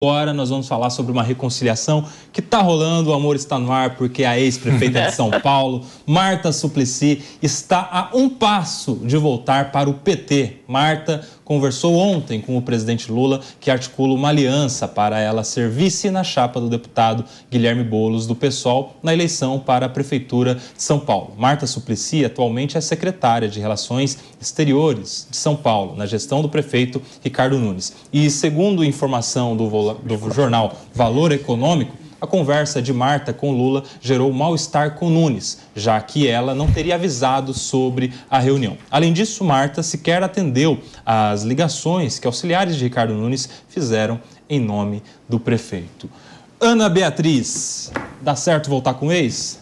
Agora nós vamos falar sobre uma reconciliação que está rolando, o amor está no ar, porque a ex-prefeita de São Paulo, Marta Suplicy, está a um passo de voltar para o PT. Marta conversou ontem com o presidente Lula, que articula uma aliança para ela ser vice na chapa do deputado Guilherme Boulos, do PSOL, na eleição para a Prefeitura de São Paulo. Marta Suplicy atualmente é secretária de Relações Exteriores de São Paulo, na gestão do prefeito Ricardo Nunes. E segundo informação do jornal Valor Econômico, a conversa de Marta com Lula gerou mal-estar com Nunes, já que ela não teria avisado sobre a reunião. Além disso, Marta sequer atendeu às ligações que auxiliares de Ricardo Nunes fizeram em nome do prefeito. Ana Beatriz, dá certo voltar com o ex?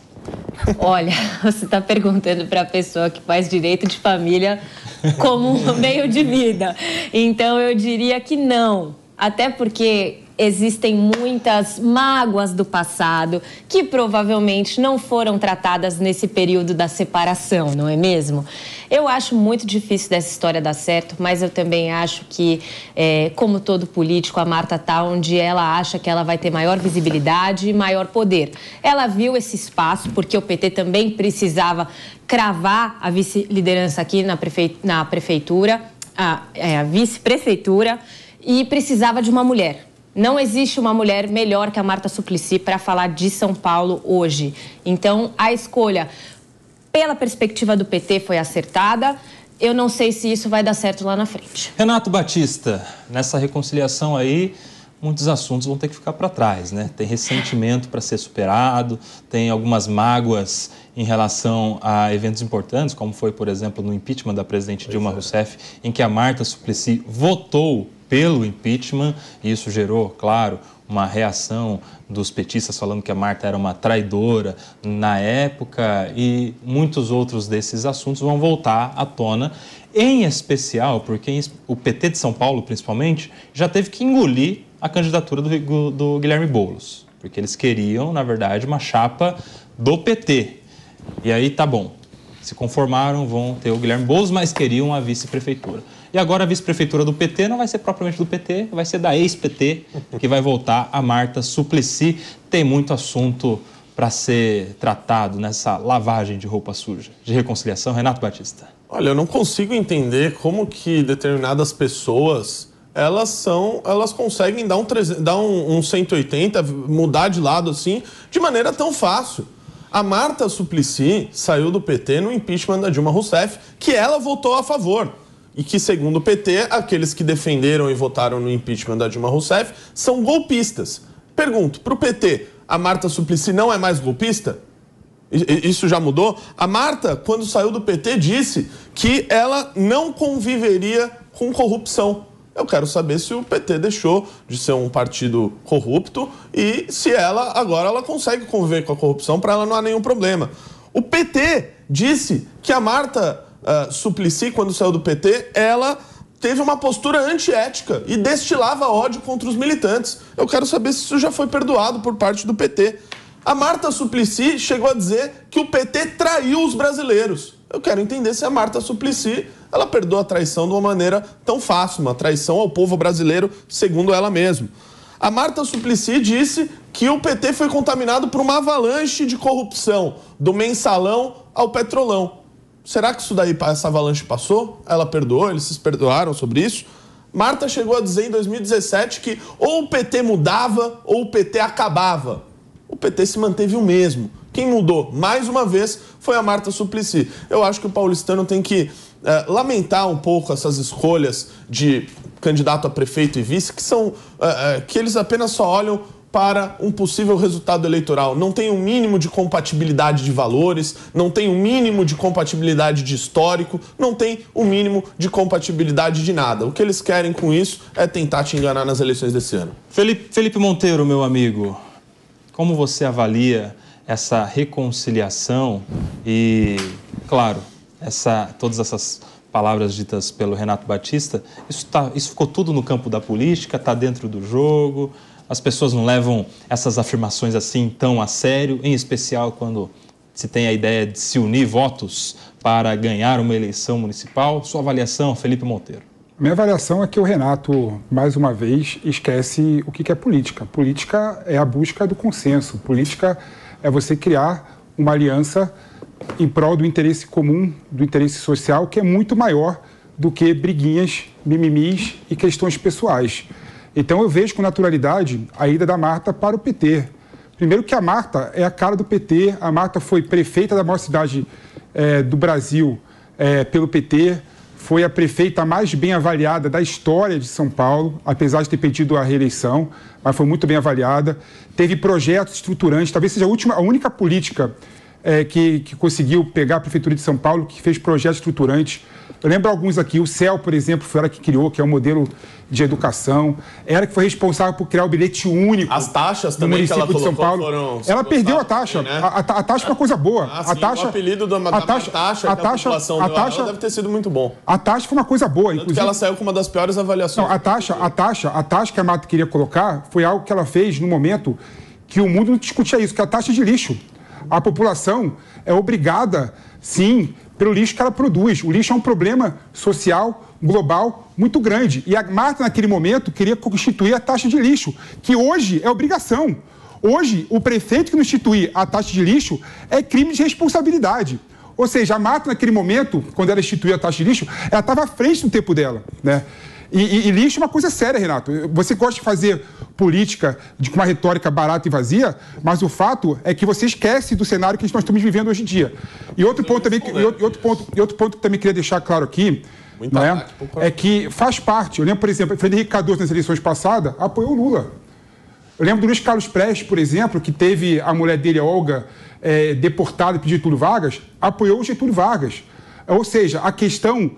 Olha, você está perguntando para a pessoa que faz direito de família como um meio de vida. Então, eu diria que não. Até porque existem muitas mágoas do passado que provavelmente não foram tratadas nesse período da separação, não é mesmo? Eu acho muito difícil dessa história dar certo, mas eu também acho que, como todo político, a Marta está onde ela acha que ela vai ter maior visibilidade e maior poder. Ela viu esse espaço, porque o PT também precisava cravar a vice-liderança aqui na prefeitura, a vice-prefeitura, e precisava de uma mulher. Não existe uma mulher melhor que a Marta Suplicy para falar de São Paulo hoje. Então, a escolha, pela perspectiva do PT, foi acertada. Eu não sei se isso vai dar certo lá na frente. Renato Batista, nessa reconciliação aí, muitos assuntos vão ter que ficar para trás, né? Tem ressentimento para ser superado, tem algumas mágoas em relação a eventos importantes, como foi, por exemplo, no impeachment da presidente Dilma Rousseff, em que a Marta Suplicy votou pelo impeachment, e isso gerou, claro, uma reação dos petistas falando que a Marta era uma traidora na época, e muitos outros desses assuntos vão voltar à tona, em especial porque o PT de São Paulo, principalmente, já teve que engolir a candidatura do Guilherme Boulos, porque eles queriam, na verdade, uma chapa do PT. E aí, tá bom, se conformaram, vão ter o Guilherme Boulos, mas queriam a vice-prefeitura. E agora a vice-prefeitura do PT não vai ser propriamente do PT, vai ser da ex-PT, que vai voltar a Marta Suplicy. Tem muito assunto para ser tratado nessa lavagem de roupa suja. De reconciliação, Renato Batista. Olha, eu não consigo entender como que determinadas pessoas, elas conseguem dar um 180, mudar de lado assim, de maneira tão fácil. A Marta Suplicy saiu do PT no impeachment da Dilma Rousseff, que ela votou a favor. E que, segundo o PT, aqueles que defenderam e votaram no impeachment da Dilma Rousseff são golpistas. Pergunto, para o PT, a Marta Suplicy não é mais golpista? Isso já mudou? A Marta, quando saiu do PT, disse que ela não conviveria com corrupção. Eu quero saber se o PT deixou de ser um partido corrupto e se agora ela consegue conviver com a corrupção, para ela não há nenhum problema. O PT disse que a Marta Suplicy, quando saiu do PT, ela teve uma postura antiética e destilava ódio contra os militantes. Eu quero saber se isso já foi perdoado por parte do PT. A Marta Suplicy chegou a dizer que o PT traiu os brasileiros. Eu quero entender se a Marta Suplicy ela perdoa a traição de uma maneira tão fácil, uma traição ao povo brasileiro, segundo ela mesma. A Marta Suplicy disse que o PT foi contaminado por uma avalanche de corrupção, do mensalão ao petrolão. Será que essa avalanche passou? Ela perdoou? Eles se perdoaram sobre isso? Marta chegou a dizer em 2017 que ou o PT mudava ou o PT acabava. O PT se manteve o mesmo. Quem mudou, mais uma vez, foi a Marta Suplicy. Eu acho que o paulistano tem que lamentar um pouco essas escolhas de candidato a prefeito e vice, que eles apenas só olham para um possível resultado eleitoral. Não tem um mínimo de compatibilidade de valores, não tem um mínimo de compatibilidade de histórico, não tem um mínimo de compatibilidade de nada. O que eles querem com isso é tentar te enganar nas eleições desse ano. Felipe Monteiro, meu amigo, como você avalia essa reconciliação e, claro, todas essas palavras ditas pelo Renato Batista, isso ficou tudo no campo da política, está dentro do jogo, as pessoas não levam essas afirmações assim tão a sério, em especial quando se tem a ideia de se unir votos para ganhar uma eleição municipal. Sua avaliação, Felipe Monteiro. Minha avaliação é que o Renato, mais uma vez, esquece o que é política. Política é a busca do consenso. Política é você criar uma aliança em prol do interesse comum, do interesse social, que é muito maior do que briguinhas, mimimis e questões pessoais. Então eu vejo com naturalidade a ida da Marta para o PT. Primeiro que a Marta é a cara do PT, a Marta foi prefeita da maior cidade do Brasil pelo PT, foi a prefeita mais bem avaliada da história de São Paulo, apesar de ter pedido a reeleição, mas foi muito bem avaliada. Teve projetos estruturantes, talvez seja a única política que conseguiu pegar a Prefeitura de São Paulo, que fez projetos estruturantes. Eu lembro alguns aqui, o CEL, por exemplo, foi ela que criou, que é um modelo de educação. Ela que foi responsável por criar o bilhete único. As taxas também que ela colocou de São Paulo. Ela perdeu a taxa. Também, né? A taxa é uma coisa boa. Sim, o apelido da taxa que a população deu a ela deve ter sido muito bom. A taxa foi uma coisa boa. Tanto que ela saiu com uma das piores avaliações. Não, a taxa que a Marta queria colocar foi algo que ela fez no momento que o mundo não discutia isso, que é a taxa de lixo. A população é obrigada, sim, pelo lixo que ela produz. O lixo é um problema social, global, muito grande. E a Marta, naquele momento, queria constituir a taxa de lixo, que hoje é obrigação. Hoje, o prefeito que não instituir a taxa de lixo é crime de responsabilidade. Ou seja, a Marta, naquele momento, quando ela instituiu a taxa de lixo, ela estava à frente do tempo dela, né? E lixo é uma coisa séria, Renato. Você gosta de fazer política com uma retórica barata e vazia, mas o fato é que você esquece do cenário que nós estamos vivendo hoje em dia. E outro ponto também que também queria deixar claro aqui, né, é que faz parte. Eu lembro, por exemplo, o Henrique Cardoso nas eleições passadas apoiou o Lula. Eu lembro do Luiz Carlos Prestes, por exemplo, que teve a mulher dele, a Olga, deportada por Getúlio Vargas, apoiou o Getúlio Vargas. Ou seja, a questão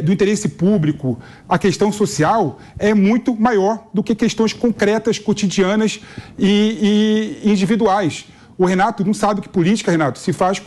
do interesse público, a questão social é muito maior do que questões concretas, cotidianas e individuais. O Renato não sabe que política, Renato, se faz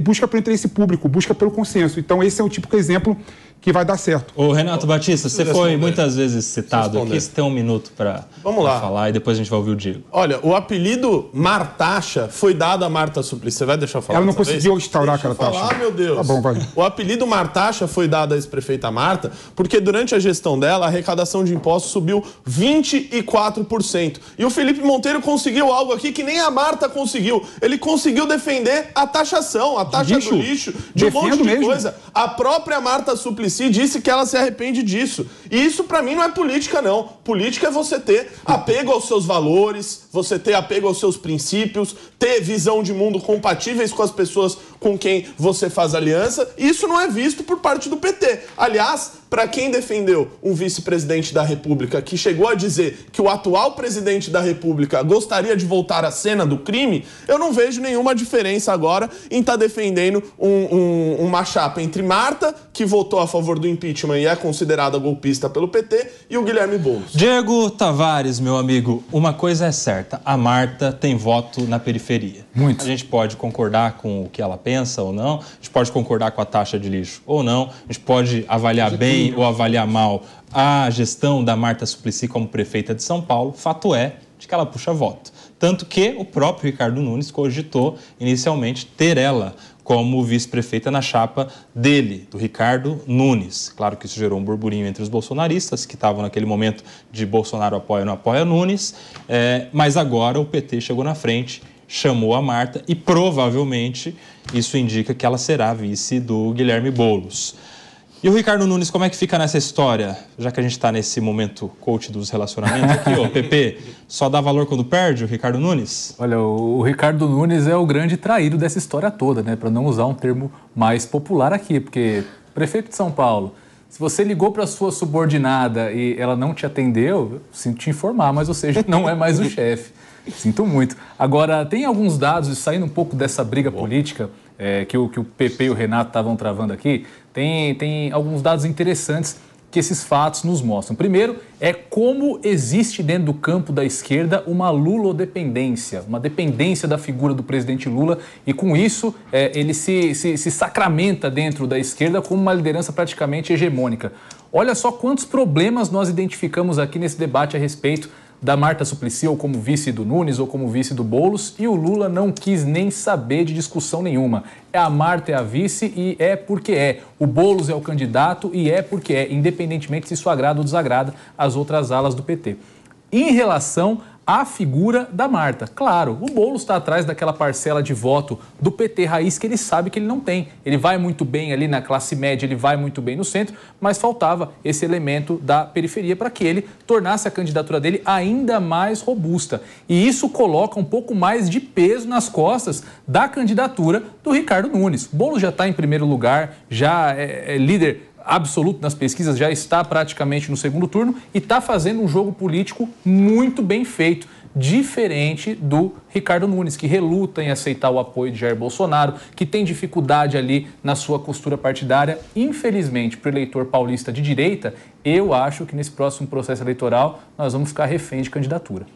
busca pelo interesse público, busca pelo consenso. Então, esse é um típico exemplo que vai dar certo. Ô, Renato Batista, você foi muitas vezes citado aqui, você tem um minuto para falar e depois a gente vai ouvir o Diego. Olha, o apelido Martaxa foi dado a Marta Suplicy. Você vai deixar eu falar? Ela não conseguiu instaurar aquela taxa. Ah, meu Deus. Tá bom, vai. O apelido Martaxa foi dado à ex-prefeita Marta porque durante a gestão dela a arrecadação de impostos subiu 24%. E o Felipe Monteiro conseguiu algo aqui que nem a Marta conseguiu. Ele conseguiu defender a taxação, a taxa do lixo, de um monte de coisa. A própria Marta Suplicy disse que ela se arrepende disso. E isso, pra mim, não é política, não. Política é você ter apego aos seus valores, você ter apego aos seus princípios, ter visão de mundo compatíveis com as pessoas com quem você faz aliança. E isso não é visto por parte do PT. Aliás, para quem defendeu um vice-presidente da República que chegou a dizer que o atual presidente da República gostaria de voltar à cena do crime, eu não vejo nenhuma diferença agora em estar defendendo uma chapa entre Marta, que votou a favor do impeachment e é considerada golpista pelo PT, e o Guilherme Boulos. Diego Tavares, meu amigo, uma coisa é certa, a Marta tem voto na periferia. Muito. A gente pode concordar com o que ela pensa ou não, a gente pode concordar com a taxa de lixo ou não, a gente pode avaliar bem ou avaliar mal a gestão da Marta Suplicy como prefeita de São Paulo, fato é de que ela puxa voto. Tanto que o próprio Ricardo Nunes cogitou inicialmente ter ela como vice-prefeita na chapa dele, do Ricardo Nunes. Claro que isso gerou um burburinho entre os bolsonaristas, que estavam naquele momento de Bolsonaro apoia ou não apoia Nunes, mas agora o PT chegou na frente, chamou a Marta e provavelmente isso indica que ela será vice do Guilherme Boulos. E o Ricardo Nunes, como é que fica nessa história? Já que a gente está nesse momento coach dos relacionamentos aqui, ô Pepe, só dá valor quando perde o Ricardo Nunes? Olha, o Ricardo Nunes é o grande traído dessa história toda, né? Para não usar um termo mais popular aqui, porque prefeito de São Paulo, se você ligou para sua subordinada e ela não te atendeu, sinto te informar, mas você já não é mais o chefe. Sinto muito. Agora, tem alguns dados, saindo um pouco dessa briga política que o Pepe e o Renato estavam travando aqui, tem alguns dados interessantes que esses fatos nos mostram. Primeiro, é como existe dentro do campo da esquerda uma lulodependência, uma dependência da figura do presidente Lula, e com isso ele se sacramenta dentro da esquerda como uma liderança praticamente hegemônica. Olha só quantos problemas nós identificamos aqui nesse debate a respeito da Marta Suplicy ou como vice do Nunes ou como vice do Boulos, e o Lula não quis nem saber de discussão nenhuma. A Marta é a vice e é porque é. O Boulos é o candidato e é porque é, independentemente se isso agrada ou desagrada as outras alas do PT. Em relação à figura da Marta, claro, o Boulos está atrás daquela parcela de voto do PT raiz que ele sabe que ele não tem. Ele vai muito bem ali na classe média, ele vai muito bem no centro, mas faltava esse elemento da periferia para que ele tornasse a candidatura dele ainda mais robusta. E isso coloca um pouco mais de peso nas costas da candidatura do Ricardo Nunes. O Boulos já está em primeiro lugar, já é líder absoluto nas pesquisas, já está praticamente no segundo turno e está fazendo um jogo político muito bem feito, diferente do Ricardo Nunes, que reluta em aceitar o apoio de Jair Bolsonaro, que tem dificuldade ali na sua costura partidária. Infelizmente, para o eleitor paulista de direita, eu acho que nesse próximo processo eleitoral nós vamos ficar refém de candidatura.